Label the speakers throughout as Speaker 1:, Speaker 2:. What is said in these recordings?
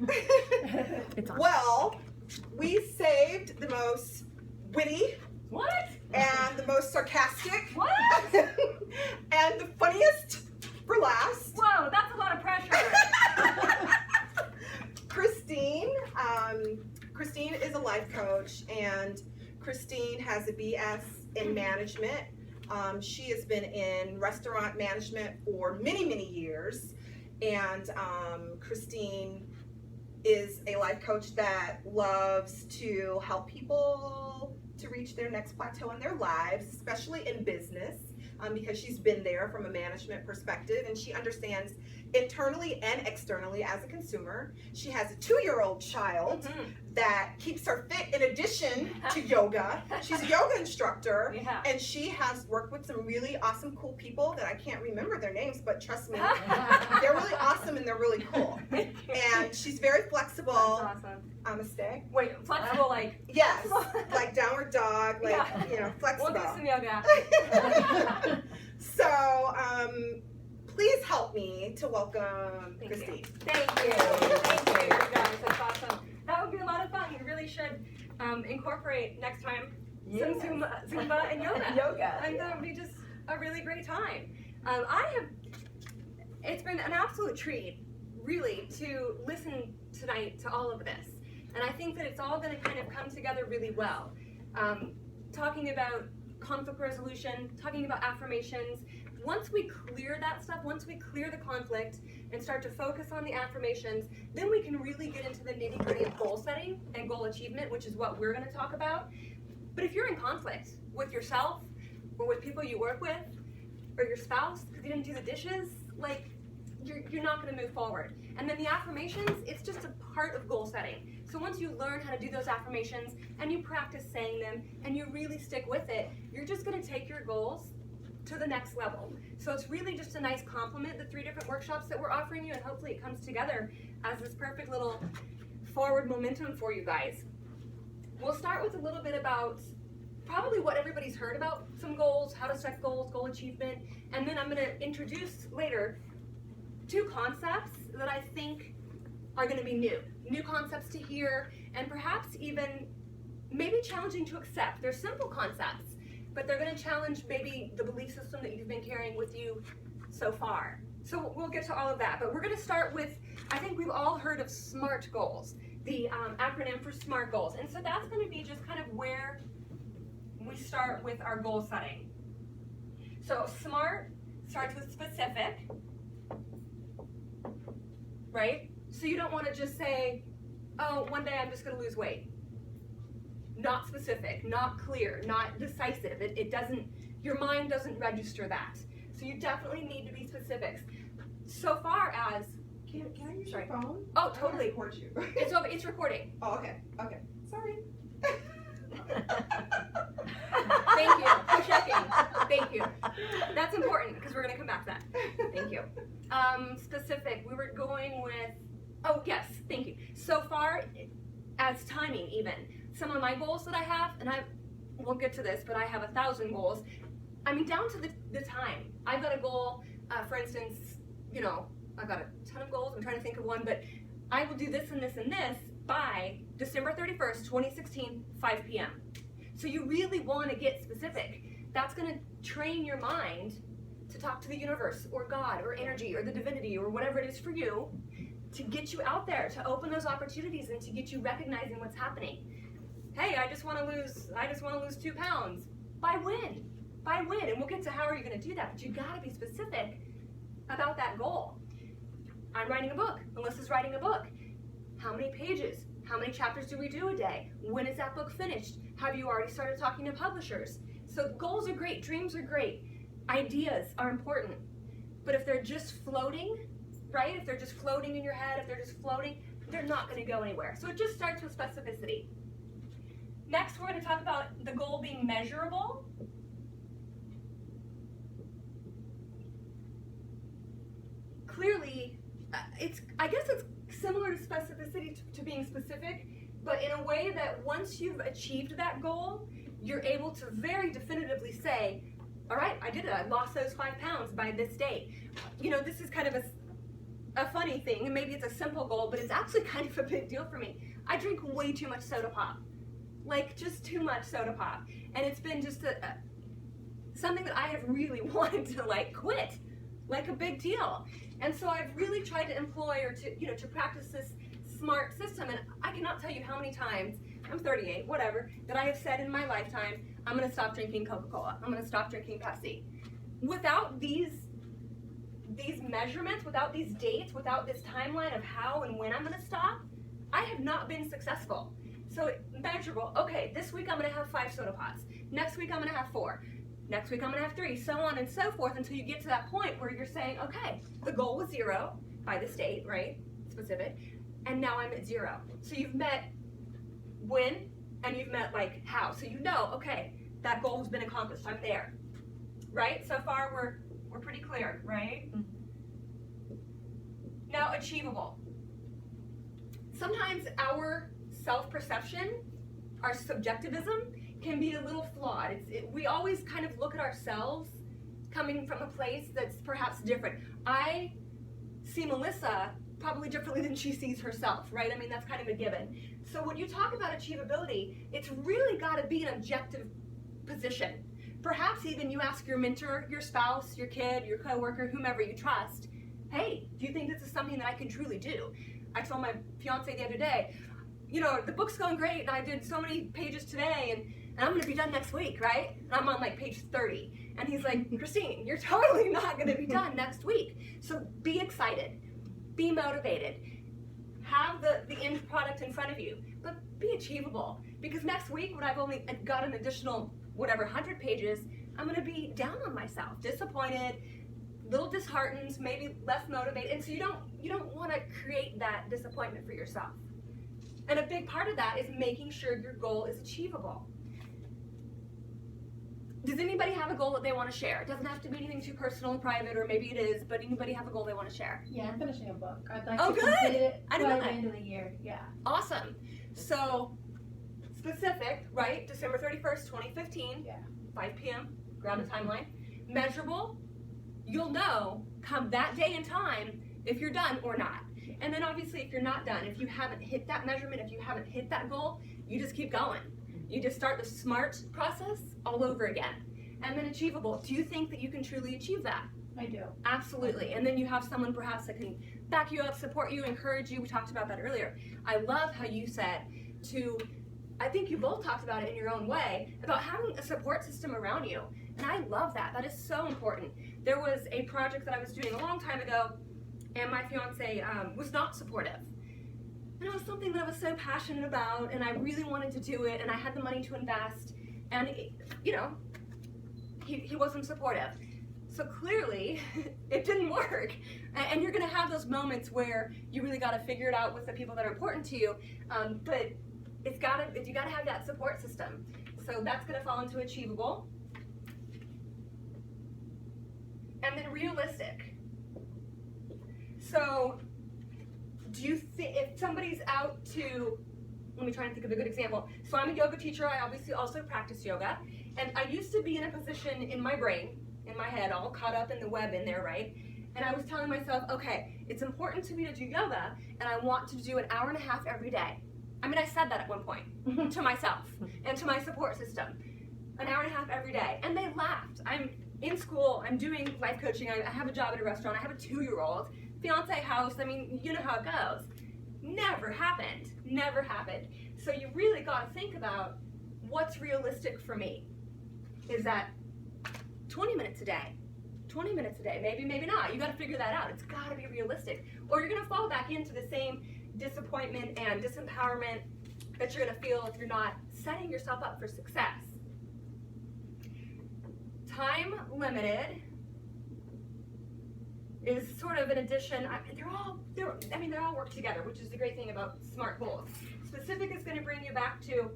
Speaker 1: It's on.
Speaker 2: Well, we saved the most witty
Speaker 1: What?
Speaker 2: and the most sarcastic
Speaker 1: What?
Speaker 2: and the funniest for last.
Speaker 1: Whoa, that's a lot of pressure.
Speaker 2: Christine. Christine is a life coach, and Christine has a BS in management. She has been in restaurant management for many, many years, and Christine is a life coach that loves to help people to reach their next plateau in their lives, especially in business, because she's been there from a management perspective, and she understands internally and externally as a consumer. She has a 2-year-old child that keeps her fit in addition to yoga. She's a yoga instructor,
Speaker 1: Yeah.
Speaker 2: and she has worked with some really awesome, cool people that I can't remember their names, but trust me, they're really awesome and they're really cool. And she's very flexible.
Speaker 1: That's awesome.
Speaker 2: I'm a stay.
Speaker 1: Wait, flexible like.
Speaker 2: Yes, like downward dog, like,
Speaker 1: Yeah.
Speaker 2: flexible.
Speaker 1: We'll do some yoga.
Speaker 2: So, please help me to welcome Christine.
Speaker 1: Thank you. Thank you, guys. That's awesome. That would be a lot of fun. You really should incorporate next time some Zumba and yoga. And that would be just a really great time. It's been an absolute treat, really, to listen tonight to all of this. And I think that it's all going to kind of come together really well. Talking about conflict resolution, talking about affirmations. Once we clear that stuff, once we clear the conflict and start to focus on the affirmations, then we can really get into the nitty-gritty of goal setting and goal achievement, which is what we're going to talk about. But if you're in conflict with yourself or with people you work with or your spouse because you didn't do the dishes, like, you're not going to move forward. And then the affirmations, it's just a part of goal setting. So once you learn how to do those affirmations and you practice saying them and you really stick with it, you're just going to take your goals to the next level. So it's really just a nice complement, the 3 different workshops that we're offering you, and hopefully it comes together as this perfect little forward momentum for you guys. We'll start with a little bit about probably what everybody's heard about some goals, how to set goals, goal achievement, and then I'm going to introduce later 2 concepts that I think are going to be new concepts to hear, and perhaps even maybe challenging to accept. They're simple concepts, but they're going to challenge maybe the belief system that you've been carrying with you so far. So we'll get to all of that, but we're going to start with, I think we've all heard of SMART goals, the acronym for SMART goals, and so that's going to be just kind of where we start with our goal setting. So SMART starts with specific, right? So you don't want to just say, oh, one day I'm just going to lose weight. Not specific, not clear, not decisive. It doesn't, your mind doesn't register that. So you definitely need to be specific. So far as,
Speaker 2: Can I use your phone?
Speaker 1: oh, totally.
Speaker 2: Record you.
Speaker 1: It's recording.
Speaker 2: Oh, okay. Sorry.
Speaker 1: Thank you for checking. Thank you. That's important because we're going to come back to that. Thank you. Specific, we were going with, oh yes, thank you. So far as timing even, some of my goals that I have, and I won't get to this, but I have 1,000 goals. I mean, down to the time. I've got a goal, for instance, I've got a ton of goals. I'm trying to think of one, but I will do this and this and this by December 31st, 2016, 5 p.m. So you really want to get specific. That's going to train your mind to talk to the universe or God or energy or the divinity or whatever it is for you to get you out there, to open those opportunities and to get you recognizing what's happening. Hey, I just want to lose 2 pounds. By when? And we'll get to how are you going to do that, but you got to be specific about that goal. I'm writing a book. Melissa's writing a book. How many pages? How many chapters do we do a day? When is that book finished? Have you already started talking to publishers? So goals are great, dreams are great, ideas are important, but if they're just floating, right? If they're just floating in your head, if they're just floating, they're not going to go anywhere. So it just starts with specificity. Next, we're going to talk about the goal being measurable. Clearly, I guess it's similar to specificity to being specific, but in a way that once you've achieved that goal, you're able to very definitively say, all right, I did it. I lost those 5 pounds by this date. This is kind of a funny thing, and maybe it's a simple goal, but it's actually kind of a big deal for me. I drink way too much soda pop. Like, just too much soda pop. And it's been just something that I have really wanted to, like, quit. Like a big deal. And so I've really tried to employ or to practice this SMART system. And I cannot tell you how many times, I'm 38, whatever, that I have said in my lifetime, I'm going to stop drinking Coca-Cola. I'm going to stop drinking Pepsi. Without these measurements, without these dates, without this timeline of how and when I'm going to stop, I have not been successful. So measurable, okay, this week I'm going to have 5 soda pops. Next week I'm going to have 4. Next week I'm going to have 3, so on and so forth until you get to that point where you're saying, okay, the goal was 0 by the state, right, specific, and now I'm at 0. So you've met when and you've met like how. So you know, okay, that goal has been accomplished, I'm there, right? So far we're pretty clear, right? Now, achievable. Sometimes our self-perception, our subjectivism, can be a little flawed. We always kind of look at ourselves coming from a place that's perhaps different. I see Melissa probably differently than she sees herself, right? I mean, that's kind of a given. So when you talk about achievability, it's really got to be an objective position. Perhaps even you ask your mentor, your spouse, your kid, your coworker, whomever you trust, hey, do you think this is something that I can truly do? I told my fiance the other day, you know, the book's going great and I did so many pages today and I'm going to be done next week, right? And I'm on like page 30. And he's like, Christine, you're totally not going to be done next week. So be excited, be motivated, have the end product in front of you, but be achievable. Because next week when I've only got an additional, whatever, 100 pages, I'm going to be down on myself, disappointed, little disheartened, maybe less motivated. And so you don't want to create that disappointment for yourself. And a big part of that is making sure your goal is achievable. Does anybody have a goal that they want to share? It doesn't have to be anything too personal or private, or maybe it is, but anybody have a goal they want to share?
Speaker 3: Yeah, I'm finishing a book. I'd like
Speaker 1: Oh,
Speaker 3: to
Speaker 1: good.
Speaker 3: complete it
Speaker 1: I
Speaker 3: by
Speaker 1: didn't know
Speaker 3: the
Speaker 1: that.
Speaker 3: end of the year. Yeah.
Speaker 1: Awesome. So, specific, right? December 31st, 2015,
Speaker 3: Yeah.
Speaker 1: 5 p.m., grab the timeline. Measurable, you'll know come that day and time if you're done or not. And then obviously if you're not done, if you haven't hit that measurement, if you haven't hit that goal, you just keep going. You just start the SMART process all over again. And then achievable, do you think that you can truly achieve that?
Speaker 3: I do.
Speaker 1: Absolutely. And then you have someone perhaps that can back you up, support you, encourage you. We talked about that earlier. I love how you said I think you both talked about it in your own way, about having a support system around you. And I love that. That is so important. There was a project that I was doing a long time ago, and my fiance was not supportive. And it was something that I was so passionate about, and I really wanted to do it, and I had the money to invest, and he wasn't supportive. So clearly, it didn't work. And you're gonna have those moments where you really gotta figure it out with the people that are important to you, but you gotta have that support system. So that's gonna fall into achievable. And then realistic. So, do you think if somebody's out to, let me try and think of a good example. So I'm a yoga teacher, I obviously also practice yoga, and I used to be in a position in my brain, in my head, all caught up in the web in there, right? And I was telling myself, okay, it's important to me to do yoga, and I want to do an hour and a half every day. I mean, I said that at one point to myself and to my support system. An hour and a half every day. And they laughed. I'm in school, I'm doing life coaching, I have a job at a restaurant, I have a 2-year-old, fiance house, I mean, you know how it goes. Never happened. Never happened. So you really got to think about what's realistic for me. Is that 20 minutes a day? 20 minutes a day, maybe not. You got to figure that out. It's got to be realistic. Or you're going to fall back into the same disappointment and disempowerment that you're going to feel if you're not setting yourself up for success. Time limited is sort of an addition. I mean, they all work together, which is the great thing about SMART goals. Specific is going to bring you back to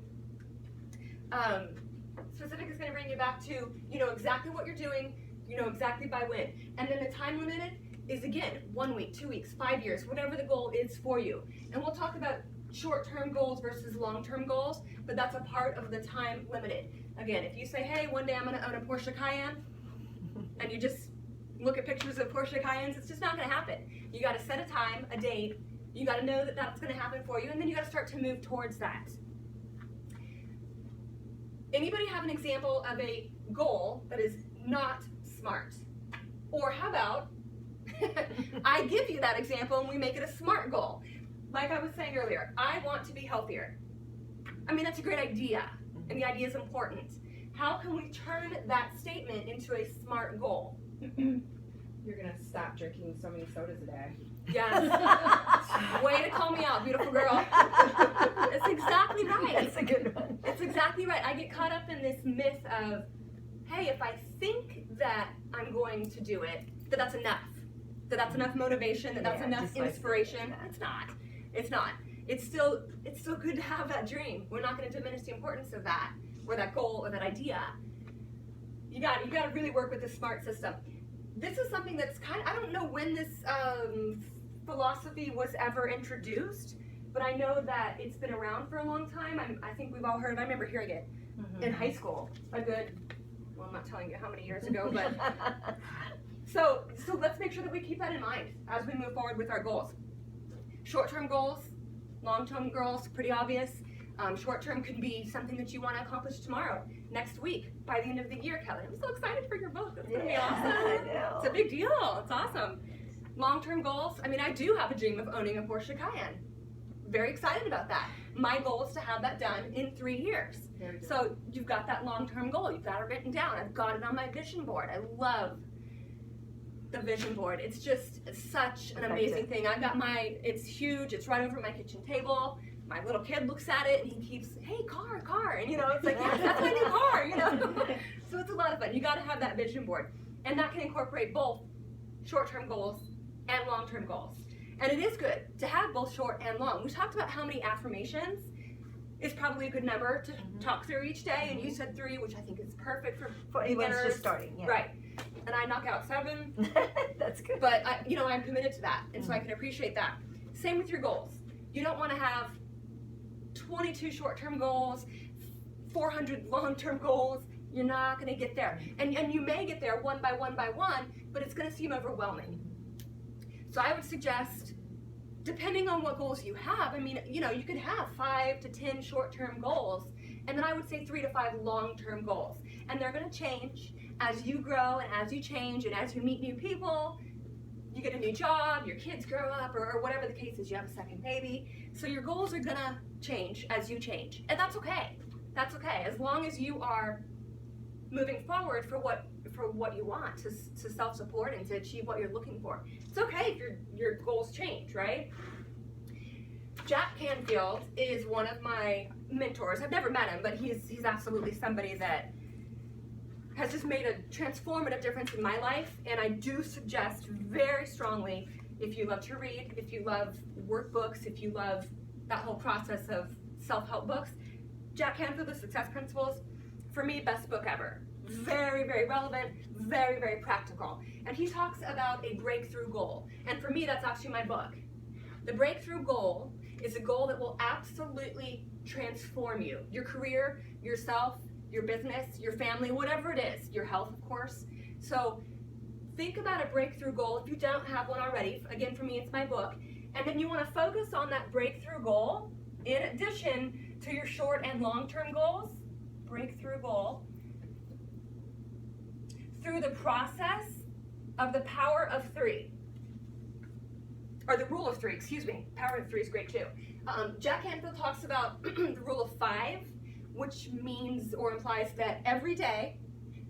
Speaker 1: you know exactly what you're doing, you know exactly by when. And then the time limited is, again, 1 week, 2 weeks, 5 years, whatever the goal is for you. And we'll talk about short-term goals versus long-term goals, but that's a part of the time limited. Again, if you say, hey, one day I'm going to own a Porsche Cayenne, and you just look at pictures of Porsche Cayennes. It's just not going to happen. You got to set a time, a date. You got to know that that's going to happen for you, and then you got to start to move towards that. Anybody have an example of a goal that is not smart? Or how about I give you that example and we make it a smart goal? Like I was saying earlier, I want to be healthier. I mean, that's a great idea, and the idea is important. How can we turn that statement into a smart goal?
Speaker 2: You're gonna stop drinking so many sodas a day.
Speaker 1: Yes. Way to call me out, beautiful girl. That's exactly right.
Speaker 4: That's a good one.
Speaker 1: It's exactly right. I get caught up in this myth of, hey, if I think that I'm going to do it, that's enough. That's enough motivation, that's
Speaker 4: Yeah,
Speaker 1: enough
Speaker 4: just like
Speaker 1: inspiration.
Speaker 4: that.
Speaker 1: It's not. It's not. It's still good to have that dream. We're not going to diminish the importance of that, or that goal, or that idea. You got to really work with the SMART system. This is something that's I don't know when this philosophy was ever introduced, but I know that it's been around for a long time. I think we've all heard of it. I remember hearing it in high school. I'm not telling you how many years ago, but so let's make sure that we keep that in mind as we move forward with our goals. Short-term goals, long-term goals, pretty obvious. Short-term could be something that you want to accomplish tomorrow, next week, by the end of the year, Kelly. I'm so excited for your book. It's going to be awesome.
Speaker 4: I know.
Speaker 1: It's a big deal. It's awesome. Long-term goals. I mean, I do have a dream of owning a Porsche Cayenne. Very excited about that. My goal is to have that done in 3 years. So you've got that long-term goal. You've got it written down. I've got it on my vision board. I love the vision board. It's just such an amazing thing. I've got it's huge. It's right over my kitchen table. My little kid looks at it and he keeps, hey, car. And it's like, yes, that's my new car, So it's a lot of fun. You got to have that vision board. And that can incorporate both short-term goals and long-term goals. And it is good to have both short and long. We talked about how many affirmations is probably a good number to talk through each day. And you said 3, which I think is perfect for
Speaker 4: Anyone's
Speaker 1: beginners.
Speaker 4: just starting, yeah.
Speaker 1: Right. And I knock out 7.
Speaker 4: That's good.
Speaker 1: But I'm committed to that, and so I can appreciate that. Same with your goals. You don't want to have 22 short-term goals, 400 long-term goals. You're not going to get there, and you may get there one by one, but it's going to seem overwhelming. So I would suggest, depending on what goals you have, I mean, you could have 5 to 10 short-term goals, and then I would say 3 to 5 long-term goals, and they're going to change as you grow and as you change and as you meet new people. You get a new job, your kids grow up, or whatever the case is, you have a second baby. So your goals are gonna change as you change. And that's okay. That's okay. As long as you are moving forward for what you want, to self-support and to achieve what you're looking for. It's okay if your goals change, right? Jack Canfield is one of my mentors. I've never met him, but he's absolutely somebody that has just made a transformative difference in my life, and I do suggest very strongly, if you love to read, if you love workbooks, if you love that whole process of self-help books, Jack Canfield, The Success Principles, for me, best book ever. Very, very relevant, very, very practical. And he talks about a breakthrough goal, and for me, that's actually my book. The breakthrough goal is a goal that will absolutely transform you, your career, yourself, your business, your family, whatever it is, your health, of course. So think about a breakthrough goal if you don't have one already. Again, for me, it's my book. And then you want to focus on that breakthrough goal in addition to your short and long-term goals, breakthrough goal, through the process of the power of 3. Or the rule of 3, excuse me. Power of 3 is great too. Jack Canfield talks about the rule of 5, which means or implies that every day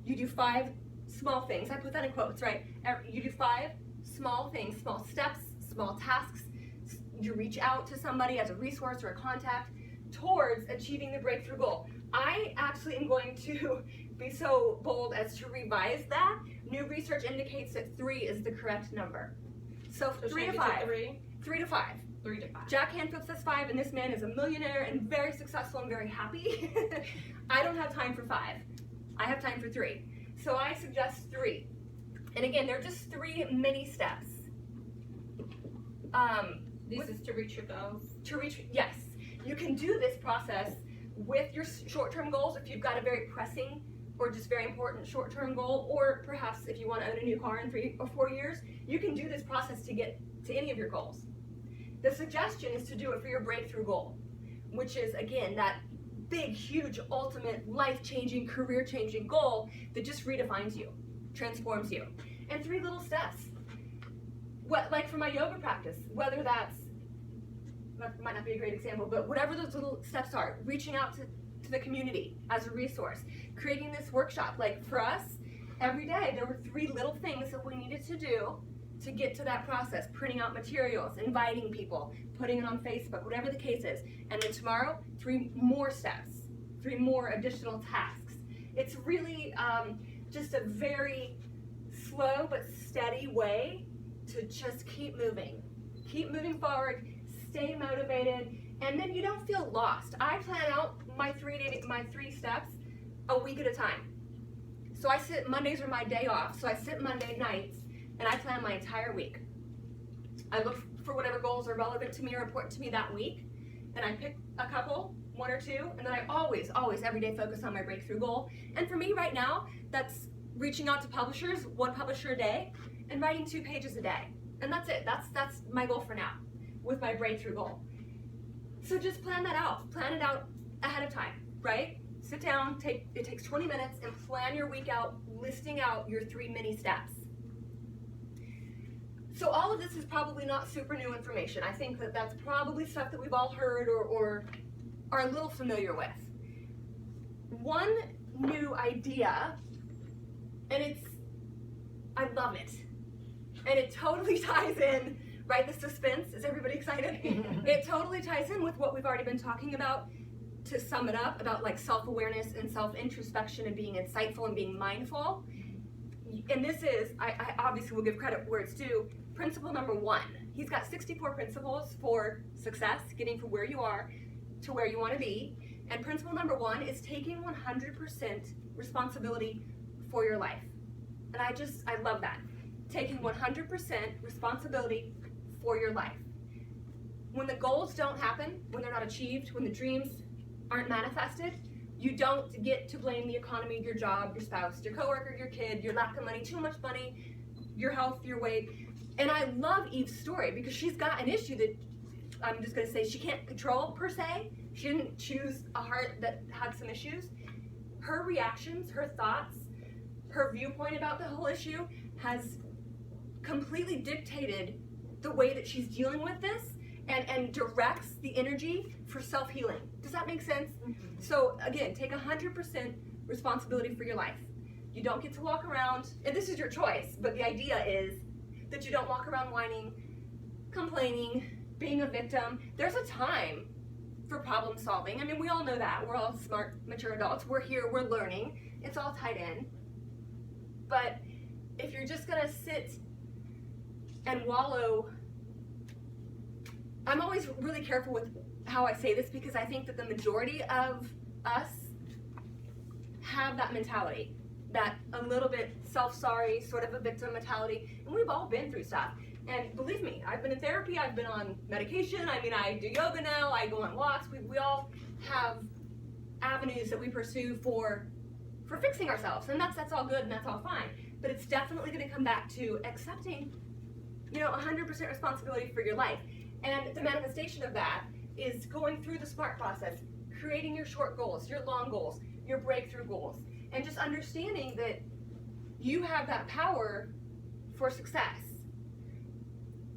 Speaker 1: you do 5 small things. I put that in quotes, right? You do 5 small things, small steps, small tasks. You reach out to somebody as a resource or a contact towards achieving the breakthrough goal. I actually am going to be so bold as to revise that. New research indicates that 3 is the correct number. So 3 to 5. 3 to 5.
Speaker 2: 3 to 5.
Speaker 1: Jack Canfield says 5, and this man is a millionaire and very successful and very happy. I don't have time for 5. I have time for 3. So I suggest 3. And again, they're just 3 mini steps.
Speaker 3: This is to reach your goals.
Speaker 1: Yes. You can do this process with your short-term goals if you've got a very pressing or just very important short-term goal, or perhaps if you want to own a new car in 3 or 4 years, you can do this process to get to any of your goals. The suggestion is to do it for your breakthrough goal, which is, again, that big, huge, ultimate, life-changing, career-changing goal that just redefines you, transforms you. And 3 little steps. Like for my yoga practice, whether that might not be a great example, but whatever those little steps are, reaching out to the community as a resource, creating this workshop. Like for us, every day there were 3 little things that we needed to do to get to that process, printing out materials, inviting people, putting it on Facebook, whatever the case is. And then tomorrow, 3 more steps, 3 more additional tasks. It's really just a very slow but steady way to just keep moving forward, stay motivated, and then you don't feel lost. I plan out my 3 steps a week at a time. So Mondays are my day off, so I sit Monday nights and I plan my entire week. I look for whatever goals are relevant to me or important to me that week, and I pick a couple, 1 or 2, and then I always, every day focus on my breakthrough goal. And for me right now, that's reaching out to publishers, 1 publisher a day, and writing 2 pages a day. And that's it. That's my goal for now with my breakthrough goal. So just plan that out. Plan it out ahead of time, right? Sit down, it takes 20 minutes, and plan your week out, listing out your 3 mini steps. So all of this is probably not super new information. I think that that's probably stuff that we've all heard or are a little familiar with. One new idea, and I love it. And it totally ties in, right? The suspense, is everybody excited? It totally ties in with what we've already been talking about. To sum it up, about like self-awareness and self-introspection and being insightful and being mindful. And this is, I obviously will give credit where it's due, principle number 1. He's got 64 principles for success, getting from where you are to where you want to be. And principle number 1 is taking 100% responsibility for your life. And I love that. Taking 100% responsibility for your life. When the goals don't happen, when they're not achieved, when the dreams aren't manifested, you don't get to blame the economy, your job, your spouse, your coworker, your kid, your lack of money, too much money, your health, your weight. And I love Eve's story because she's got an issue that I'm just going to say she can't control per se. She didn't choose a heart that had some issues. Her reactions, her thoughts, her viewpoint about the whole issue has completely dictated the way that she's dealing with this and directs the energy for self-healing. Does that make sense? Mm-hmm. So again, take 100% responsibility for your life. You don't get to walk around, and this is your choice, but the idea is that you don't walk around whining, complaining, being a victim. There's a time for problem solving. I mean, we all know that. We're all smart, mature adults. We're here, we're learning. It's all tied in. But if you're just gonna sit and wallow, I'm always really careful with how I say this because I think that the majority of us have that mentality, that a little bit self-sorry, sort of a victim mentality, and we've all been through stuff. And believe me, I've been in therapy, I've been on medication, I mean, I do yoga now, I go on walks, we all have avenues that we pursue for fixing ourselves, and that's all good and that's all fine. But it's definitely gonna come back to accepting, 100% responsibility for your life. And the manifestation of that is going through the SMART process, creating your short goals, your long goals, your breakthrough goals, and just understanding that you have that power for success.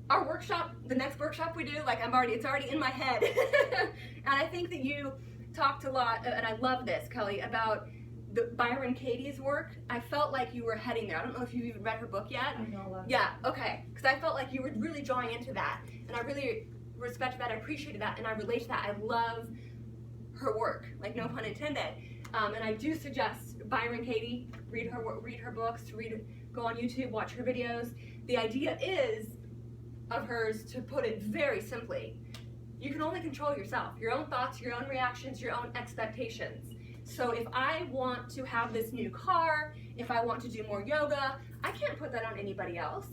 Speaker 1: Our workshop, the next workshop we do, it's already in my head. And I think that you talked a lot, and I love this, Kelly, about the Byron Katie's work. I felt like you were heading there. I don't know if you've even read her book yet.
Speaker 3: I know.
Speaker 1: Yeah, okay. Because I felt like you were really drawing into that. And I really respect that. I appreciated that. And I relate to that. I love her work. No pun intended. And I do suggest Byron Katie, read her books, go on YouTube, watch her videos. The idea is of hers, to put it very simply, you can only control yourself, your own thoughts, your own reactions, your own expectations. So if I want to have this new car, if I want to do more yoga, I can't put that on anybody else.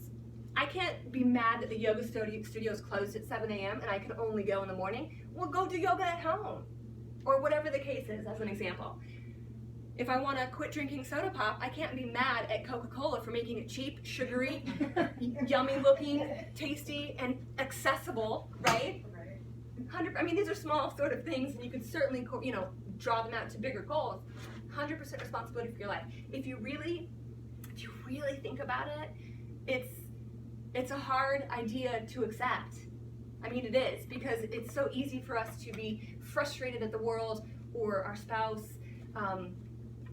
Speaker 1: I can't be mad that the yoga studio is closed at 7 a.m. and I can only go in the morning. Well, go do yoga at home, or whatever the case is, as an example. If I want to quit drinking soda pop, I can't be mad at Coca-Cola for making it cheap, sugary, yummy looking, tasty, and accessible, right? 100. I mean, these are small sort of things, and you can certainly, draw them out to bigger goals. 100% responsibility for your life. If you really think about it, it's a hard idea to accept. I mean, it is, because it's so easy for us to be frustrated at the world or our spouse.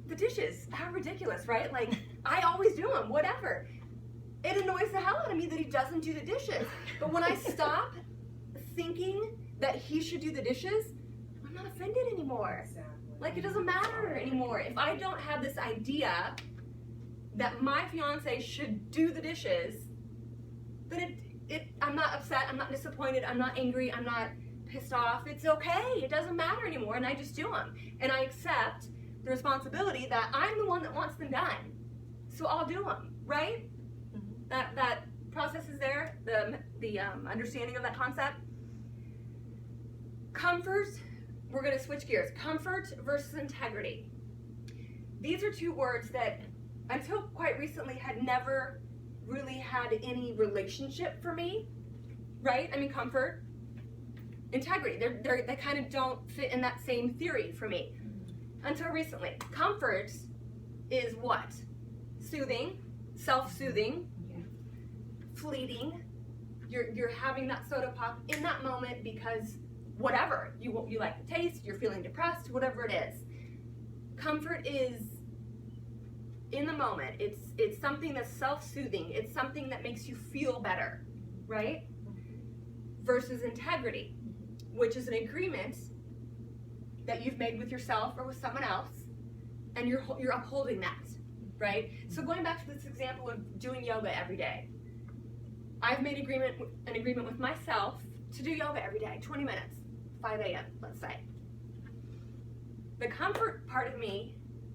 Speaker 1: The dishes, how ridiculous, right? Like, I always do them, whatever. It annoys the hell out of me that he doesn't do the dishes. But when I stop thinking that he should do the dishes, I'm not offended anymore. Like, it doesn't matter anymore. If I don't have this idea that my fiance should do the dishes, then I'm not upset, I'm not disappointed, I'm not angry, I'm not pissed off. It's okay, it doesn't matter anymore, and I just do them. And I accept the responsibility that I'm the one that wants them done. So I'll do them, right? That process is there, the understanding of that concept. Comfort, we're gonna switch gears. Comfort versus integrity. These are two words that until quite recently had never really had any relationship for me, right? I mean, comfort, integrity, they kind of don't fit in that same theory for me until recently. Comfort is what? Soothing, self-soothing, fleeting. You're having that soda pop in that moment because whatever, you like the taste, you're feeling depressed, whatever it is. Comfort is in the moment. It's something that's self-soothing. It's something that makes you feel better, right? Versus integrity, which is an agreement that you've made with yourself or with someone else, and you're upholding that, right? So going back to this example of doing yoga every day, I've made an agreement with myself to do yoga every day, 20 minutes, 5 a.m., let's say. The comfort part of me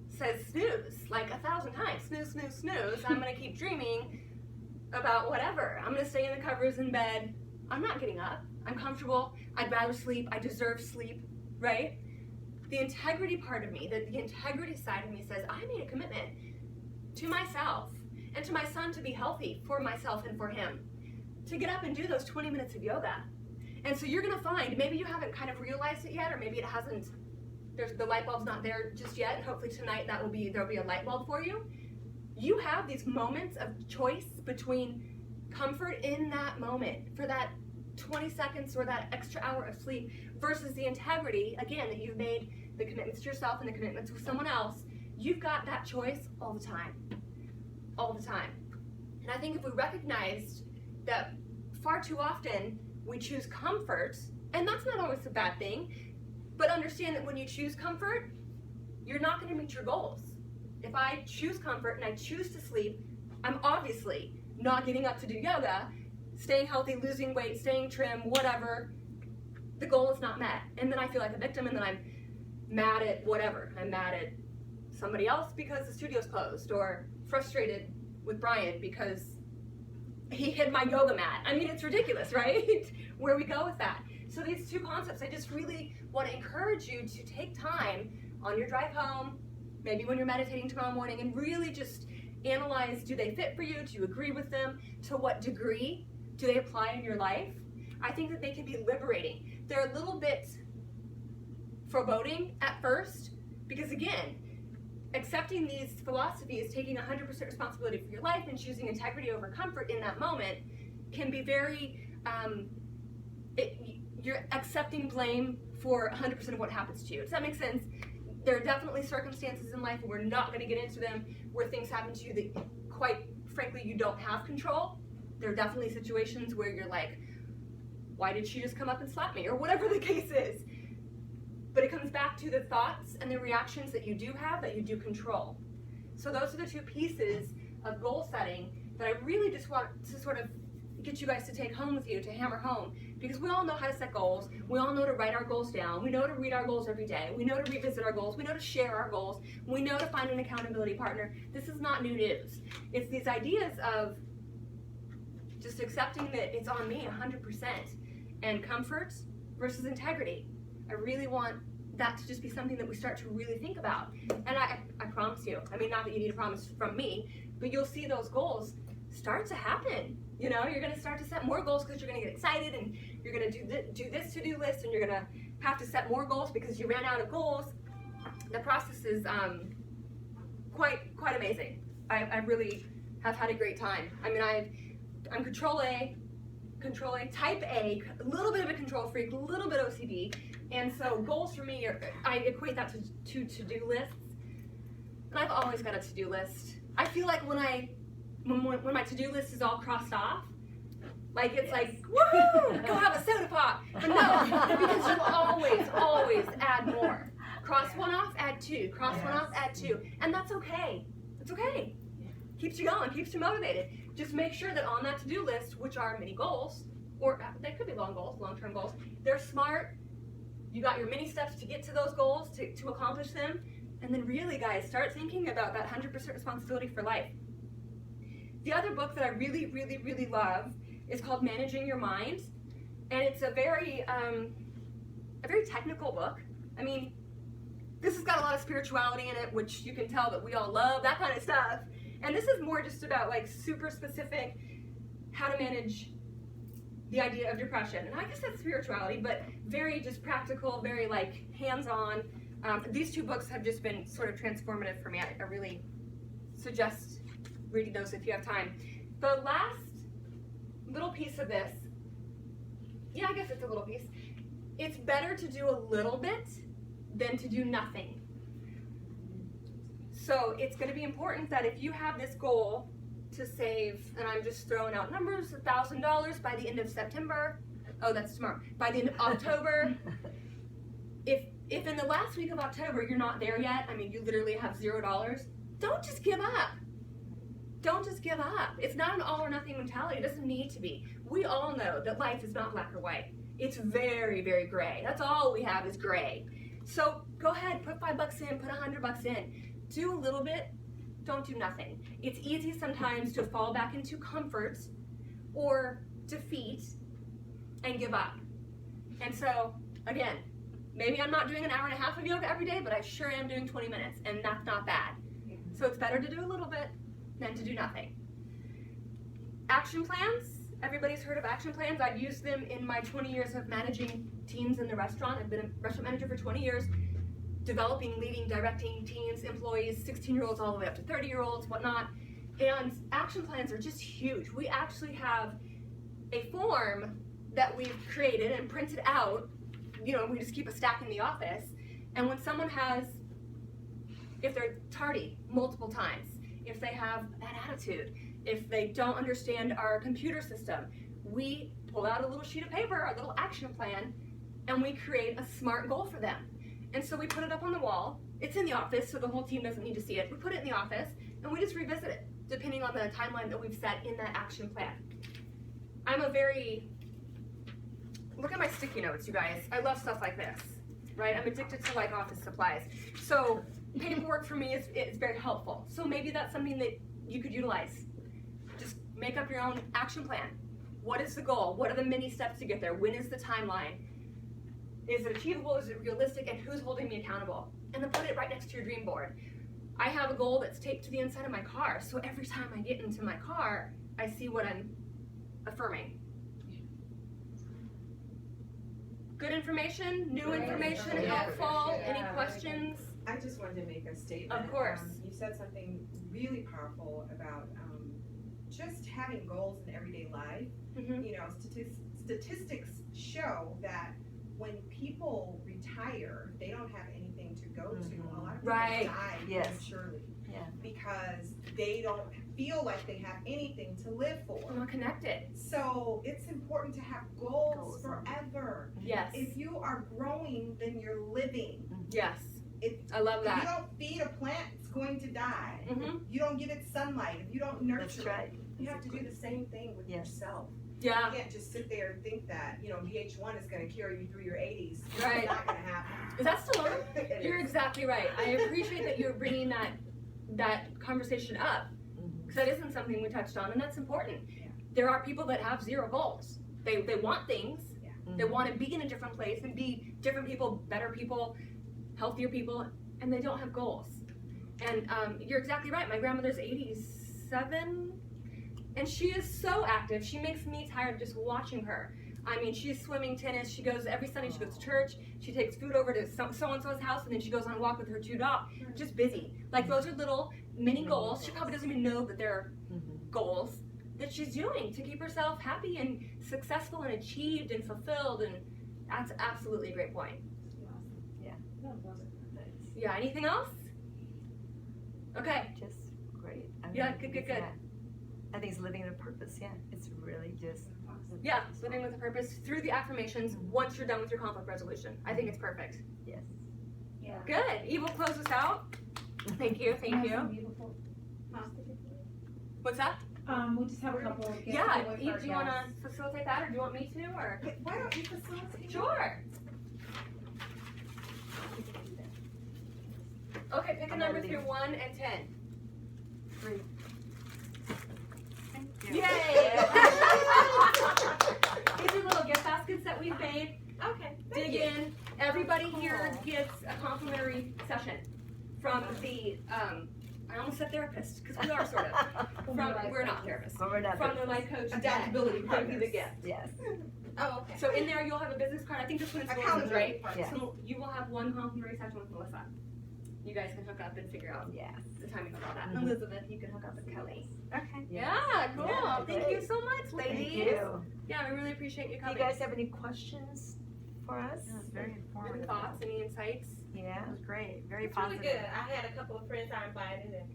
Speaker 1: says snooze, like 1,000 times, snooze, snooze, snooze. I'm gonna keep dreaming about whatever. I'm gonna stay in the covers in bed. I'm not getting up. I'm comfortable. I'd rather sleep. I deserve sleep, right? The integrity part of me, the integrity side of me says, I made a commitment to myself and to my son to be healthy for myself and for him, to get up and do those 20 minutes of yoga. And so you're gonna find, maybe you haven't kind of realized it yet, or maybe it hasn't, the light bulb's not there just yet, and hopefully tonight there'll be a light bulb for you. You have these moments of choice between comfort in that moment for that 20 seconds or that extra hour of sleep versus the integrity, again, that you've made the commitments to yourself and the commitments with someone else. You've got that choice all the time. All the time. And I think if we recognized that far too often we choose comfort, and that's not always a bad thing, but understand that when you choose comfort, you're not going to meet your goals. If I choose comfort and I choose to sleep, I'm obviously not getting up to do yoga, staying healthy, losing weight, staying trim, whatever. The goal is not met. And then I feel like a victim, and then I'm mad at whatever. I'm mad at somebody else because the studio's closed, or frustrated with Brian because he hid my yoga mat. I mean, it's ridiculous, right? Where we go with that. So these two concepts, I just really want to encourage you to take time on your drive home, maybe when you're meditating tomorrow morning, and really just analyze, do they fit for you? Do you agree with them? To what degree do they apply in your life? I think that they can be liberating. They're a little bit foreboding at first, because again, accepting these philosophies, taking 100% responsibility for your life and choosing integrity over comfort in that moment can be very, you're accepting blame for 100% of what happens to you. Does that make sense? There are definitely circumstances in life, and we're not going to get into them, where things happen to you that, quite frankly, you don't have control. There are definitely situations where you're like, why did she just come up and slap me? Or whatever the case is. But it comes back to the thoughts and the reactions that you do have, that you do control. So those are the two pieces of goal setting that I really just want to sort of get you guys to take home with you, to hammer home. Because we all know how to set goals. We all know to write our goals down. We know to read our goals every day. We know to revisit our goals. We know to share our goals. We know to find an accountability partner. This is not new news. It's these ideas of just accepting that it's on me 100%. And comfort versus integrity. I really want that to just be something that we start to really think about. And I promise you, I mean, not that you need a promise from me, but you'll see those goals start to happen. You know, you're going to start to set more goals because you're going to get excited, and you're going to do this to-do list, and you're going to have to set more goals because you ran out of goals. The process is quite amazing. I really have had a great time. I mean, I'm control A, type A, a little bit of a control freak, a little bit OCD, and so goals for me I equate that to to-do lists. And I've always got a to-do list. I feel like when my to-do list is all crossed off, like it's like, woohoo, go have a soda pop. But no, because you always add more. Cross one off, add two. Cross one off, add two. And that's okay. It's okay. Keeps you going, keeps you motivated. Just make sure that on that to-do list, which are mini goals, or they could be long goals, long-term goals, they're smart. You got your mini steps to get to those goals, to accomplish them. And then really, guys, start thinking about that 100% responsibility for life. The other book that I really love is called Managing Your Mind. And it's a very technical book. I mean, this has got a lot of spirituality in it, which you can tell that we all love, that kind of stuff. And this is more just about like super specific how to manage the idea of depression. And I guess that's spirituality, but very just practical, very like hands-on. These two books have just been sort of transformative for me. I really suggest reading those if you have time. The last little piece of this, yeah, I guess it's a little piece. It's better to do a little bit than to do nothing. So it's going to be important that if you have this goal to save, and I'm just throwing out numbers, $1,000 by the end of September. Oh, that's tomorrow. By the end of October. If in the last week of October you're not there yet, I mean, you literally have $0, don't just give up. Don't just give up. It's not an all or nothing mentality. It doesn't need to be. We all know that life is not black or white. It's very gray. That's all we have is gray. So go ahead, put $5 in, put $100 in. Do a little bit, don't do nothing. It's easy sometimes to fall back into comfort or defeat and give up. And so, again, maybe I'm not doing an hour and a half of yoga every day, but I sure am doing 20 minutes, and that's not bad. So it's better to do a little bit than to do nothing. Action plans. Everybody's heard of action plans. I've used them in my 20 years of managing teams in the restaurant. I've been a restaurant manager for 20 years, developing, leading, directing teams, employees, 16-year-olds all the way up to 30-year-olds, whatnot. And action plans are just huge. We actually have a form that we've created and printed out. You know, we just keep a stack in the office. And when someone if they're tardy multiple times, if they have bad attitude, if they don't understand our computer system, we pull out a little sheet of paper, our little action plan, and we create a SMART goal for them. And so we put it up on the wall. It's in the office, so the whole team doesn't need to see it. We put it in the office, and we just revisit it, depending on the timeline that we've set in that action plan. Look at my sticky notes, you guys. I love stuff like this, right? I'm addicted to like office supplies. So paperwork for me is very helpful. So maybe that's something that you could utilize. Just make up your own action plan. What is the goal? What are the mini steps to get there? When is the timeline? Is it achievable? Is it realistic? And who's holding me accountable? And then put it right next to your dream board. I have a goal that's taped to the inside of my car. So every time I get into my car, I see what I'm affirming. Good information, new information, helpful. Any questions?
Speaker 4: I just wanted to make a statement.
Speaker 1: Of course.
Speaker 4: You said something really powerful about just having goals in everyday life.
Speaker 1: Mm-hmm.
Speaker 4: You know, statistics show that when people retire, they don't have anything to go to. A lot of people
Speaker 1: Right.
Speaker 4: die prematurely because they don't feel like they have anything to live for.
Speaker 1: We're not connected.
Speaker 4: So it's important to have goals forever.
Speaker 1: Yes.
Speaker 4: If you are growing, then you're living.
Speaker 1: Yes.
Speaker 4: If
Speaker 1: I love
Speaker 4: If you
Speaker 1: that.
Speaker 4: don't feed a plant, it's going to die.
Speaker 1: Mm-hmm.
Speaker 4: You don't give it sunlight. If you don't nurture
Speaker 5: That's right.
Speaker 4: it, you have to do the same thing with
Speaker 5: Yes.
Speaker 4: yourself.
Speaker 1: Yeah.
Speaker 4: You can't just sit there and think that, you know, VH1 is going to carry you through your 80s.
Speaker 1: Right.
Speaker 4: It's not going to happen.
Speaker 1: Is that still on?
Speaker 4: It
Speaker 1: You're
Speaker 4: is.
Speaker 1: exactly right. I appreciate that you're bringing that conversation up, because that isn't something we touched on, and that's important.
Speaker 4: Yeah.
Speaker 1: There are people that have zero goals. They want things.
Speaker 4: Yeah.
Speaker 1: They want to be in a different place and be different people, better people, healthier people, and they don't have goals. And you're exactly right. My grandmother's 87, and she is so active. She makes me tired just watching her. I mean, she's swimming, tennis. She goes every Sunday. She goes to church. She takes food over to so and so's house, and then she goes on a walk with her 2 dogs. Just busy. Like those are little mini goals. She probably doesn't even know that they're goals that she's doing to keep herself happy and successful and achieved and fulfilled. And that's absolutely a great point. Yeah. Anything else? Okay.
Speaker 5: Just great. I
Speaker 1: Yeah,
Speaker 5: mean,
Speaker 1: good.
Speaker 5: yeah. I think it's living in a purpose. Yeah, it's really just.
Speaker 1: Yeah, living with a purpose through the affirmations once you're done with your conflict resolution. I think it's perfect.
Speaker 5: Yes.
Speaker 3: Yeah.
Speaker 1: Good. Eve will close us out. Thank you. What's that?
Speaker 3: We just have a couple of guests.
Speaker 1: Yeah,
Speaker 3: with
Speaker 1: Eve,
Speaker 3: our
Speaker 1: do you want
Speaker 3: guests.
Speaker 1: to facilitate that, or do you want me to, or?
Speaker 2: Why don't you facilitate?
Speaker 1: Sure. Okay, pick a
Speaker 5: I'm
Speaker 1: number
Speaker 5: ready.
Speaker 1: through 1 and 10.
Speaker 5: 3. Thank you.
Speaker 1: Yay! These are little gift baskets that we've made.
Speaker 2: Okay.
Speaker 1: Dig in. Everybody here gets a complimentary session from the, I almost said therapist, because we are sort of. We're not therapists.
Speaker 5: But we're not.
Speaker 1: From the life coach.
Speaker 2: Adaptability
Speaker 1: That give you the
Speaker 2: partners.
Speaker 1: gift.
Speaker 5: Yes.
Speaker 2: Oh, okay.
Speaker 1: So in there, you'll have a business card. I think this one's Melissa's,
Speaker 2: Accountability
Speaker 1: right?
Speaker 2: partners.
Speaker 5: Yeah.
Speaker 1: So you will have one complimentary session with Melissa. You guys can hook up and figure out
Speaker 5: Yes.
Speaker 1: the timing of all that. And
Speaker 5: Mhm.
Speaker 1: Elizabeth, you can hook up with Kelly.
Speaker 5: Okay.
Speaker 1: Yeah, cool.
Speaker 5: Yeah,
Speaker 1: Thank
Speaker 5: great.
Speaker 1: you so much, ladies.
Speaker 5: Thank you.
Speaker 1: Yeah, we really appreciate you
Speaker 5: Do
Speaker 1: coming.
Speaker 5: you guys have any questions for us?
Speaker 6: Very
Speaker 1: Any
Speaker 6: informative.
Speaker 1: thoughts, any insights?
Speaker 5: Yeah.
Speaker 6: It was great. Very
Speaker 3: It's really
Speaker 6: positive.
Speaker 3: good. I had a couple of friends I invited and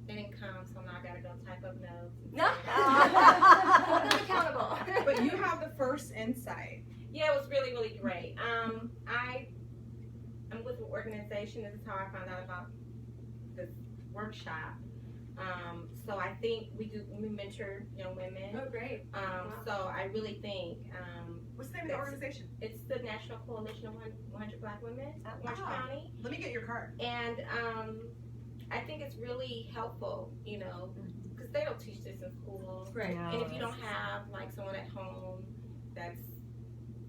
Speaker 3: they didn't come, so now I gotta go type up notes.
Speaker 1: No. Hold them accountable.
Speaker 2: But you have the first insight.
Speaker 3: Yeah, it was really, really great. I'm with an organization. This is how I found out about the workshop. So I think we mentor young women.
Speaker 1: Oh, great.
Speaker 3: So I really think
Speaker 2: What's the name of the organization?
Speaker 3: it's the National Coalition of 100 Black Women, Orange
Speaker 2: Ah.
Speaker 3: County.
Speaker 2: Let me get your card.
Speaker 3: And I think it's really helpful, because they don't teach this in school.
Speaker 1: Right.
Speaker 5: No,
Speaker 3: And if you don't
Speaker 5: it's-
Speaker 3: have like someone at home that's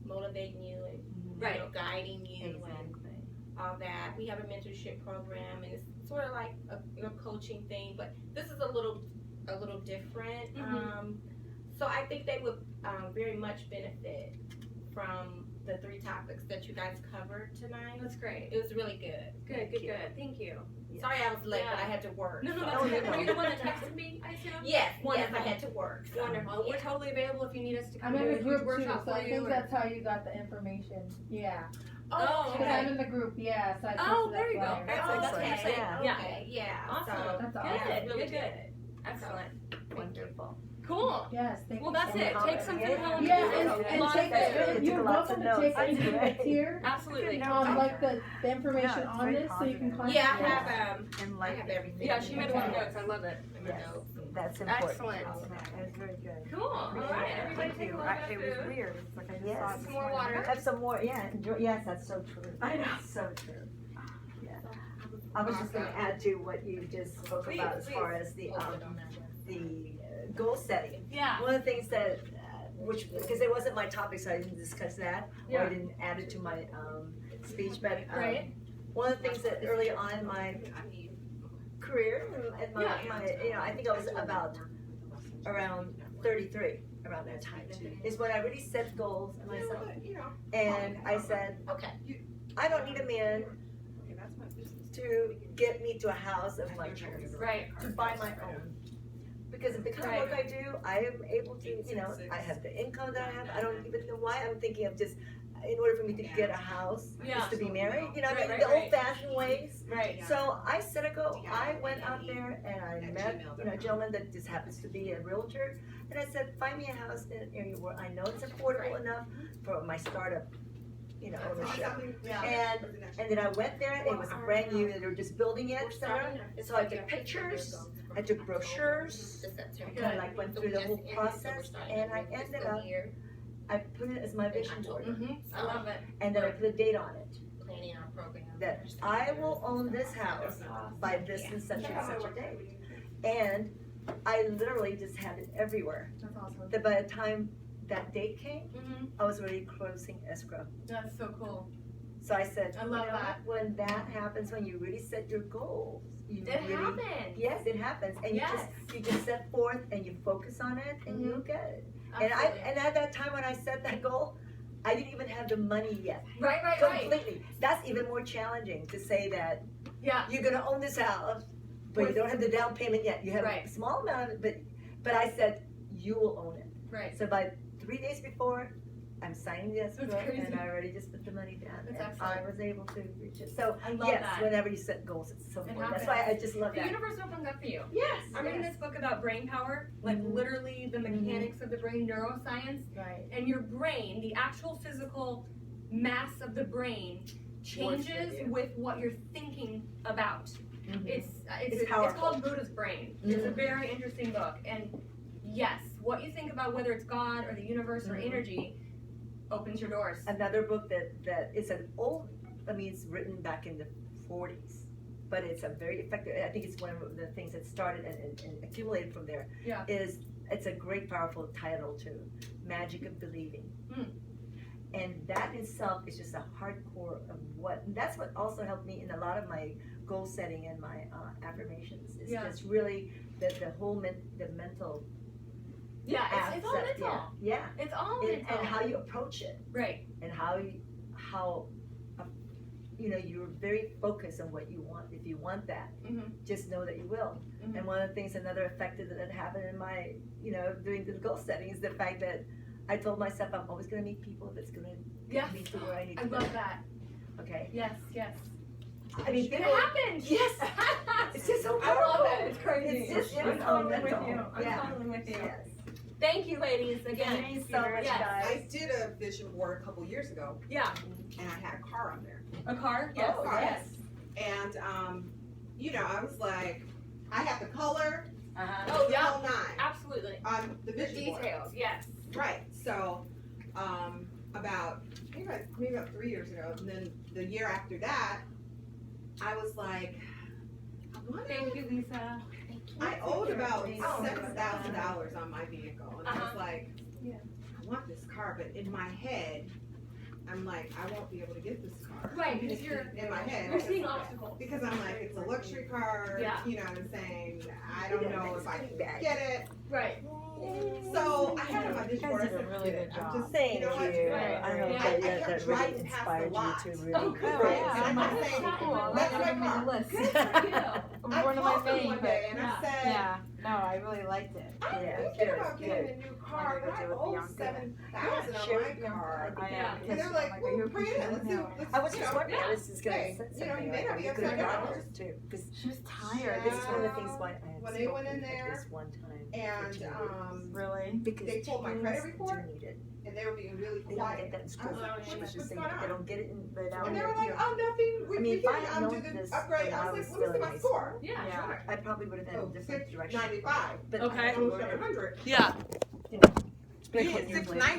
Speaker 3: motivating you and
Speaker 1: Right.
Speaker 3: guiding you and
Speaker 5: Exactly.
Speaker 3: all that, we have a mentorship program, and it's sort of like a coaching thing, but this is a little different.
Speaker 1: Mhm.
Speaker 3: So I think they would very much benefit from the 3 topics that you guys covered tonight.
Speaker 1: That's great.
Speaker 3: It was really good.
Speaker 1: Good. Thank you.
Speaker 5: Yeah.
Speaker 3: Sorry I was late, but
Speaker 1: Yeah.
Speaker 3: I had to work.
Speaker 1: No,
Speaker 3: so-
Speaker 1: that's okay. Were you the one that texted me, I assume?
Speaker 3: Yes,
Speaker 1: Wonderful.
Speaker 3: I had to work. so,
Speaker 1: Wonderful. We're
Speaker 3: yeah.
Speaker 1: totally available if you need us to come
Speaker 7: I'm
Speaker 1: do
Speaker 7: in
Speaker 1: a
Speaker 7: the
Speaker 1: huge
Speaker 7: group too,
Speaker 1: workshop
Speaker 7: so
Speaker 1: for
Speaker 7: I
Speaker 1: you.
Speaker 7: think
Speaker 1: or-
Speaker 7: that's how you got the information. Yeah.
Speaker 1: Oh,
Speaker 7: Because
Speaker 1: okay.
Speaker 7: I'm in the group, yeah, so I
Speaker 1: Oh,
Speaker 7: posted
Speaker 1: there
Speaker 7: that
Speaker 1: you go.
Speaker 7: flyer.
Speaker 1: That's
Speaker 3: Oh,
Speaker 1: excellent.
Speaker 3: okay.
Speaker 1: Yeah.
Speaker 3: Okay, yeah.
Speaker 1: Awesome.
Speaker 3: So,
Speaker 7: That's
Speaker 1: Good.
Speaker 7: awesome.
Speaker 3: yeah, really
Speaker 1: Good. Excellent.
Speaker 5: Wonderful.
Speaker 1: Cool.
Speaker 7: Yes, thank
Speaker 1: Well,
Speaker 7: you.
Speaker 1: that's
Speaker 7: so
Speaker 1: it.
Speaker 7: much.
Speaker 1: Take something home.
Speaker 7: Yeah,
Speaker 1: That's a
Speaker 7: and
Speaker 1: lot
Speaker 7: take
Speaker 1: of
Speaker 5: good.
Speaker 7: that,
Speaker 5: Took
Speaker 7: you're
Speaker 5: lots of
Speaker 7: welcome to
Speaker 5: notes.
Speaker 7: take
Speaker 5: That's
Speaker 7: anything
Speaker 5: great.
Speaker 7: that's here.
Speaker 1: Absolutely.
Speaker 7: Like the information
Speaker 6: Yeah, it's
Speaker 7: on
Speaker 6: very
Speaker 7: this, so you can
Speaker 6: positive.
Speaker 7: contact
Speaker 3: yeah,
Speaker 7: us.
Speaker 3: I have everything.
Speaker 1: Yeah, she made a lot of notes. I love it.
Speaker 5: Yes. That's important.
Speaker 1: Excellent.
Speaker 6: That was very good.
Speaker 1: Cool. All right. Everybody
Speaker 6: Thank
Speaker 1: take a
Speaker 6: you.
Speaker 1: little
Speaker 6: It
Speaker 1: bit
Speaker 6: was
Speaker 1: of food.
Speaker 6: weird. It's like I just
Speaker 5: Yes.
Speaker 6: saw it
Speaker 1: Some
Speaker 6: this
Speaker 1: more
Speaker 6: morning.
Speaker 1: water.
Speaker 5: Have some more. Yeah. Yes, that's so true.
Speaker 6: I know.
Speaker 5: So true. Yeah. I was just going to add to what you just spoke
Speaker 1: Please,
Speaker 5: about as far
Speaker 1: please.
Speaker 5: as the goal setting.
Speaker 1: Yeah.
Speaker 5: One of the things that, which, because it wasn't my topic, so I didn't discuss that, or
Speaker 1: Yeah.
Speaker 5: I didn't add it to my speech, but
Speaker 1: Right.
Speaker 5: one of the things that early on in my career, and my, I think I was about around 33, around that time, is when I really set goals for myself. And I said,
Speaker 3: Okay.
Speaker 5: I don't need a man to get me to a house of my choice,
Speaker 1: Right.
Speaker 5: to buy my own. Because of the kind of work I do, I am able to, I have the income that I have. I don't even know why I'm thinking of just, in order for me to get a house,
Speaker 1: Yeah.
Speaker 5: is to be married,
Speaker 1: Right,
Speaker 5: the
Speaker 1: right.
Speaker 5: old fashioned ways.
Speaker 1: Right.
Speaker 5: So I set a goal. I went out there and I met, a gentleman that just happens to be a realtor. And I said, find me a house in an area where I know it's affordable enough for my startup, ownership. And then I went there, it was brand new, they were just building it, et cetera. So I took pictures, I took brochures, I kind of like went through the whole process, and I ended up, I put it as my vision board.
Speaker 1: Mm-hmm. I love it.
Speaker 5: And then I put a date on it,
Speaker 3: Planning our program.
Speaker 5: that I will own this house by this and such a date. And I literally just had it everywhere.
Speaker 1: That's awesome.
Speaker 5: That by the time that date came,
Speaker 1: Mm-hmm.
Speaker 5: I was already closing escrow.
Speaker 1: That's so cool.
Speaker 5: So I said,
Speaker 3: I love
Speaker 5: you know,
Speaker 3: that.
Speaker 5: when that happens, when you really set your goals, you
Speaker 3: It
Speaker 5: really,
Speaker 3: happens.
Speaker 5: yes, it happens, and
Speaker 3: Yes.
Speaker 5: you just set forth and you focus on it, and you'll get it.
Speaker 3: Absolutely.
Speaker 5: And at that time when I set that goal, I didn't even have the money yet.
Speaker 3: Right.
Speaker 5: Completely. That's even more challenging to say that
Speaker 3: Yeah.
Speaker 5: you're gonna own this house, but you don't have the down payment yet. You have
Speaker 3: Right.
Speaker 5: a small amount of it, but I said you will own it.
Speaker 3: Right.
Speaker 5: So by 3 days before, I'm signing the escrow,
Speaker 3: That's crazy.
Speaker 5: and I already just put the money down,
Speaker 3: That's
Speaker 5: and
Speaker 3: excellent.
Speaker 5: I was able to reach it. So
Speaker 3: I love
Speaker 5: yes,
Speaker 3: that.
Speaker 5: whenever you set goals, it's so
Speaker 3: It
Speaker 5: important. That's why I just love
Speaker 1: The
Speaker 5: that.
Speaker 1: universe opens up for you.
Speaker 3: Yes.
Speaker 1: I'm reading this book about brain power, like
Speaker 5: Mhm.
Speaker 1: literally the mechanics of the brain, neuroscience,
Speaker 6: Right.
Speaker 1: and your brain, the actual physical mass of the brain changes
Speaker 5: with you.
Speaker 1: with what you're thinking about.
Speaker 5: Mhm.
Speaker 1: It's
Speaker 5: powerful.
Speaker 1: called Buddha's Brain. It's a
Speaker 5: Mhm.
Speaker 1: very interesting book, and yes, what you think about whether it's God or the universe or
Speaker 5: Mhm.
Speaker 1: energy opens your doors.
Speaker 5: Another book that is an old, I mean, it's written back in the 40s, but it's a very effective, I think it's one of the things that started and accumulated from there.
Speaker 1: Yeah.
Speaker 5: It's a great, powerful title too, Magic of Believing.
Speaker 1: Mm.
Speaker 5: And that in itself is just a hardcore of what, and that's what also helped me in a lot of my goal setting and my affirmations. It's
Speaker 1: Yeah.
Speaker 5: just really the whole the mental
Speaker 1: Yeah, it's all
Speaker 5: aspect,
Speaker 1: mental.
Speaker 5: Yeah.
Speaker 1: It's all
Speaker 5: And
Speaker 1: mental.
Speaker 5: how you approach it.
Speaker 1: Right.
Speaker 5: And how you're very focused on what you want. If you want that,
Speaker 1: Mhm.
Speaker 5: just know that you will.
Speaker 1: Mhm.
Speaker 5: And one of the things, another effect that happened in my, doing the goal setting is the fact that I told myself I'm always going to meet people that's going to
Speaker 1: Yes.
Speaker 5: get me to where I need
Speaker 1: I
Speaker 5: to go.
Speaker 1: love that.
Speaker 5: Okay.
Speaker 1: Yes, yes.
Speaker 5: I mean,
Speaker 1: It
Speaker 5: people.
Speaker 1: happened.
Speaker 5: Yes. It's just so
Speaker 1: I
Speaker 5: powerful.
Speaker 1: love it. It's crazy.
Speaker 5: It's just
Speaker 1: I'm
Speaker 5: really
Speaker 1: totally with
Speaker 5: mental.
Speaker 1: you. I'm
Speaker 5: Yeah.
Speaker 1: totally with you.
Speaker 5: Yes.
Speaker 1: Thank you, ladies, again.
Speaker 5: Thank you so much,
Speaker 1: Yes.
Speaker 5: guys.
Speaker 2: I did a vision board a couple years ago,
Speaker 1: Yeah.
Speaker 2: and I had a car on there.
Speaker 1: A car? Yes.
Speaker 5: Oh,
Speaker 1: yes.
Speaker 2: And, I was like, I had the color,
Speaker 1: Oh,
Speaker 2: the
Speaker 1: yeah.
Speaker 2: whole nine
Speaker 1: Absolutely.
Speaker 2: on the
Speaker 1: The
Speaker 2: vision board.
Speaker 1: details. Yes.
Speaker 2: Right, so, about, maybe about 3 years ago, and then the year after that, I was like, I wonder
Speaker 1: Thank you, Lisa.
Speaker 2: I owed about
Speaker 1: Oh.
Speaker 2: $7,000 on my vehicle, and I was
Speaker 1: Uh-huh.
Speaker 2: like,
Speaker 1: Yeah.
Speaker 2: I want this car, but in my head, I'm like, I won't be able to get this car.
Speaker 1: Right, because you're
Speaker 2: In my head.
Speaker 1: you're seeing obstacles.
Speaker 2: Because I'm like, it's a luxury car,
Speaker 1: Yeah.
Speaker 2: you know what I'm saying, I don't know if I can get it.
Speaker 1: Right.
Speaker 2: So I had it on my vision board, I
Speaker 6: did a
Speaker 2: said,
Speaker 6: really
Speaker 2: "Good,
Speaker 6: good
Speaker 2: I'm
Speaker 6: job."
Speaker 2: just,
Speaker 5: Thank
Speaker 2: you know what?
Speaker 5: you.
Speaker 1: Right.
Speaker 5: I hope
Speaker 1: Yeah.
Speaker 5: that,
Speaker 2: I
Speaker 5: that
Speaker 2: kept
Speaker 5: really
Speaker 2: driving past the
Speaker 5: inspired you
Speaker 2: lot.
Speaker 5: to really.
Speaker 1: Oh, good.
Speaker 2: Right,
Speaker 6: yeah.
Speaker 2: and I
Speaker 1: Oh,
Speaker 2: kept saying,
Speaker 1: that's cool.
Speaker 2: that's
Speaker 6: That
Speaker 2: my
Speaker 6: made
Speaker 2: car.
Speaker 6: the list.
Speaker 1: Good for you.
Speaker 2: I
Speaker 6: One of my
Speaker 2: called them one
Speaker 6: favorite.
Speaker 2: day and I
Speaker 1: Yeah.
Speaker 2: said,
Speaker 6: Yeah, no, I really liked it.
Speaker 2: I'm
Speaker 5: Yeah,
Speaker 2: thinking
Speaker 5: good,
Speaker 2: about getting
Speaker 5: good.
Speaker 2: a new car, but I
Speaker 6: I gotta go
Speaker 2: owe
Speaker 6: with Bianca.
Speaker 2: $7,000 on
Speaker 5: Sure,
Speaker 2: my
Speaker 5: Bianca,
Speaker 2: car.
Speaker 6: I
Speaker 1: Yeah.
Speaker 6: am.
Speaker 2: And they're like, well, bring it in, let's do, let's,
Speaker 5: I was
Speaker 2: you
Speaker 5: just
Speaker 2: know,
Speaker 5: wondering,
Speaker 1: Yeah.
Speaker 5: I was just gonna
Speaker 2: Hey,
Speaker 5: say
Speaker 2: you know,
Speaker 5: something
Speaker 2: you may
Speaker 5: like
Speaker 2: not
Speaker 5: that.
Speaker 2: be
Speaker 5: You could have
Speaker 2: upset
Speaker 5: got
Speaker 2: about
Speaker 5: ours too, because
Speaker 6: She was tired.
Speaker 5: this is one of the things why I had
Speaker 2: When they went in
Speaker 5: spoken at
Speaker 2: there,
Speaker 5: this one time.
Speaker 2: and,
Speaker 5: for teens.
Speaker 6: Really?
Speaker 5: Because
Speaker 2: they pulled my
Speaker 5: teens
Speaker 2: credit report.
Speaker 5: do need it.
Speaker 2: and they were being really
Speaker 5: They don't get
Speaker 2: quiet.
Speaker 5: that in school.
Speaker 2: I was like,
Speaker 5: She was
Speaker 2: what's
Speaker 5: just saying
Speaker 2: going
Speaker 5: they
Speaker 2: on?
Speaker 5: don't get it in the
Speaker 2: And they were like, oh, nothing, we
Speaker 5: I mean, if I
Speaker 2: can
Speaker 5: had
Speaker 2: do
Speaker 5: known
Speaker 2: the
Speaker 5: this
Speaker 2: upgrade.
Speaker 5: when
Speaker 2: I
Speaker 5: I
Speaker 2: was
Speaker 5: was
Speaker 2: like, let me see
Speaker 5: still
Speaker 2: my
Speaker 5: in
Speaker 2: score.
Speaker 1: Yeah,
Speaker 6: Yeah.
Speaker 1: sure.
Speaker 5: I probably would have had a
Speaker 2: Oh,
Speaker 5: different direction.
Speaker 2: 695.
Speaker 5: But
Speaker 1: Okay.
Speaker 2: Almost 700.
Speaker 1: Yeah.
Speaker 5: It's been
Speaker 2: You
Speaker 5: 20
Speaker 2: hit
Speaker 5: years later.
Speaker 2: 690.